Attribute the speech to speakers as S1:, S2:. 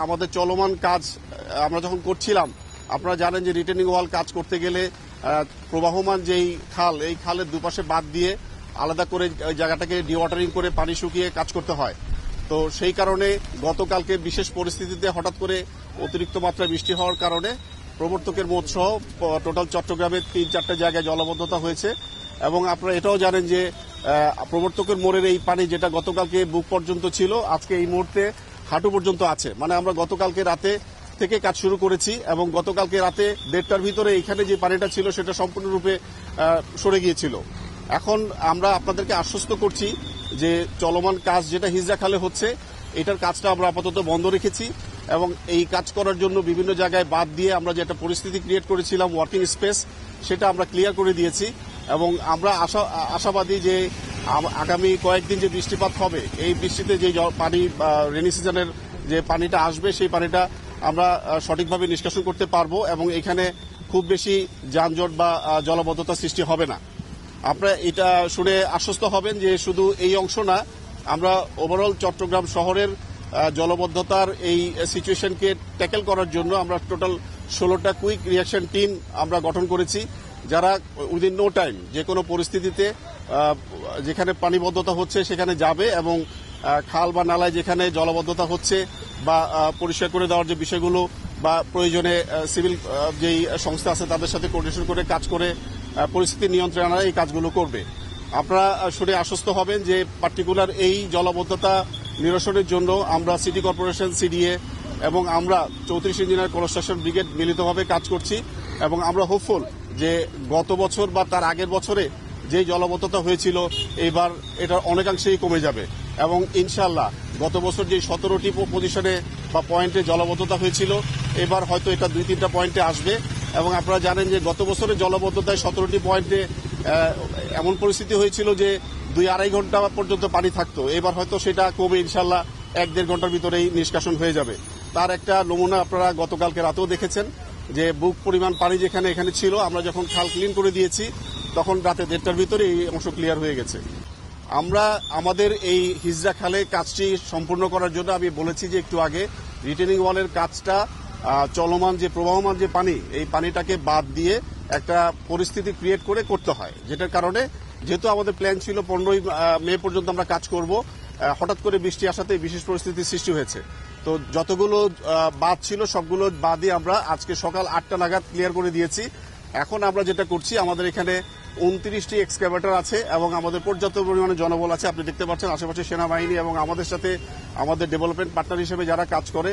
S1: আমাদের চলমান কাজ আমরা যখন করছিলাম, আপনারা জানেন যে রিটেনিং ওয়াল কাজ করতে গেলে প্রবাহমান যেই খাল, এই খালের দুপাশে বাদ দিয়ে আলাদা করে ওই জায়গাটাকে ডিওয়াটারিং করে পানি শুকিয়ে কাজ করতে হয়। তো সেই কারণে গতকালকে বিশেষ পরিস্থিতিতে হঠাৎ করে অতিরিক্ত মাত্রায় বৃষ্টি হওয়ার কারণে প্রবর্তকের মোড় সহ টোটাল চট্টগ্রামের 3-4টা জায়গায় জলাবদ্ধতা হয়েছে। এবং আপনারা এটাও জানেন যে প্রবর্তকের মোড়ের এই পানি যেটা গতকালকে বুক পর্যন্ত ছিল, আজকে এই মুহূর্তে হাঁটু পর্যন্ত আছে। মানে আমরা গতকালকে রাতে থেকে কাজ শুরু করেছি এবং গতকালকে রাতে 1:30টার ভিতরে এখানে যে পানিটা ছিল সেটা সম্পূর্ণরূপে সরে গিয়েছিল। এখন আমরা আপনাদেরকে আশ্বস্ত করছি যে চলমান কাজ যেটা হিজড়া খালে হচ্ছে, এটার কাজটা আমরা আপাতত বন্ধ রেখেছি এবং এই কাজ করার জন্য বিভিন্ন জায়গায় বাদ দিয়ে আমরা যে একটা পরিস্থিতি ক্রিয়েট করেছিলাম ওয়ার্কিং স্পেস, সেটা আমরা ক্লিয়ার করে দিয়েছি। এবং আমরা আশাবাদী যে আগামী কয়েকদিন যে বৃষ্টিপাত হবে, এই বৃষ্টিতে যে পানি রেনি সিজনের যে পানিটা আসবে, সেই পানিটা আমরা সঠিকভাবে নিষ্কাশন করতে পারবো এবং এখানে খুব বেশি যানজট বা জলাবদ্ধতা সৃষ্টি হবে না। আপনারা এটা শুনে আশ্বস্ত হবেন যে শুধু এই অংশ না, আমরা ওভারঅল চট্টগ্রাম শহরের জলবদ্ধতার এই সিচুয়েশনকে ট্যাকেল করার জন্য আমরা টোটাল 16টা কুইক রিয়াকশন টিম আমরা গঠন করেছি, যারা উইদিন নো টাইম যে কোনো পরিস্থিতিতে যেখানে পানিবদ্ধতা হচ্ছে সেখানে যাবে এবং খাল বা নালায় যেখানে জলাবদ্ধতা হচ্ছে বা পরিষ্কার করে দেওয়ার যে বিষয়গুলো বা প্রয়োজনে সিভিল যেই সংস্থা আছে তাদের সাথে কোঅর্ডিনেশন করে কাজ করে পরিস্থিতি নিয়ন্ত্রণে আনার এই কাজগুলো করবে। আপনারা শুনে আশ্বস্ত হবেন যে পার্টিকুলার এই জলাবদ্ধতা নিরসনের জন্য আমরা সিটি কর্পোরেশন, সিডিএ এবং আমরা 34 ইঞ্জিনিয়ার কনস্ট্রাকশন ব্রিগেড মিলিতভাবে কাজ করছি এবং আমরা হোপফুল যে গত বছর বা তার আগের বছরে যে জলাবদ্ধতা হয়েছিল এবার এটা অনেকাংশেই কমে যাবে এবং ইনশাআল্লাহ গত বছর যে 17টি পজিশনে বা পয়েন্টে জলাবদ্ধতা হয়েছিল, এবার হয়তো এটা 2-3টা পয়েন্টে আসবে। এবং আপনারা জানেন যে গত বছরের জলাবদ্ধতায় 17টি পয়েন্টে এমন পরিস্থিতি হয়েছিল যে 2-2.5 ঘন্টা পর্যন্ত পানি থাকতো, এবার হয়তো সেটা কমে ইনশাআল্লাহ 1-1.5 ঘন্টার ভিতরেই নিষ্কাশন হয়ে যাবে। তার একটা নমুনা আপনারা গতকালকে রাতেও দেখেছেন যে বুক পরিমাণ পানি যেখানে এখানে ছিল, আমরা যখন খাল ক্লিন করে দিয়েছি তখন রাতে 1:30টার ভিতরে এই অংশ ক্লিয়ার হয়ে গেছে। আমরা আমাদের এই হিজড়া খালে কাজটি সম্পূর্ণ করার জন্য আমি বলেছি যে একটু আগে রিটেনিং ওয়ালের কাজটা চলমান যে প্রবাহমান যে পানি, এই পানিটাকে বাদ দিয়ে একটা পরিস্থিতি ক্রিয়েট করে করতে হয়, যেটার কারণে যেহেতু আমাদের প্ল্যান ছিল 15ই মে পর্যন্ত আমরা কাজ করব, হঠাৎ করে বৃষ্টি আসাতে বিশেষ পরিস্থিতির সৃষ্টি হয়েছে। তো যতগুলো বাদ ছিল সবগুলো বাদই আমরা আজকে সকাল 8টা নাগাদ ক্লিয়ার করে দিয়েছি। এখন আমরা যেটা করছি, আমাদের এখানে 29টি এক্সক্যাভেটর আছে এবং আমাদের পর্যাপ্ত পরিমাণে জনবল আছে। আপনি দেখতে পাচ্ছেন আশেপাশে সেনাবাহিনী এবং আমাদের সাথে আমাদের ডেভেলপমেন্ট পার্টনার হিসেবে যারা কাজ করে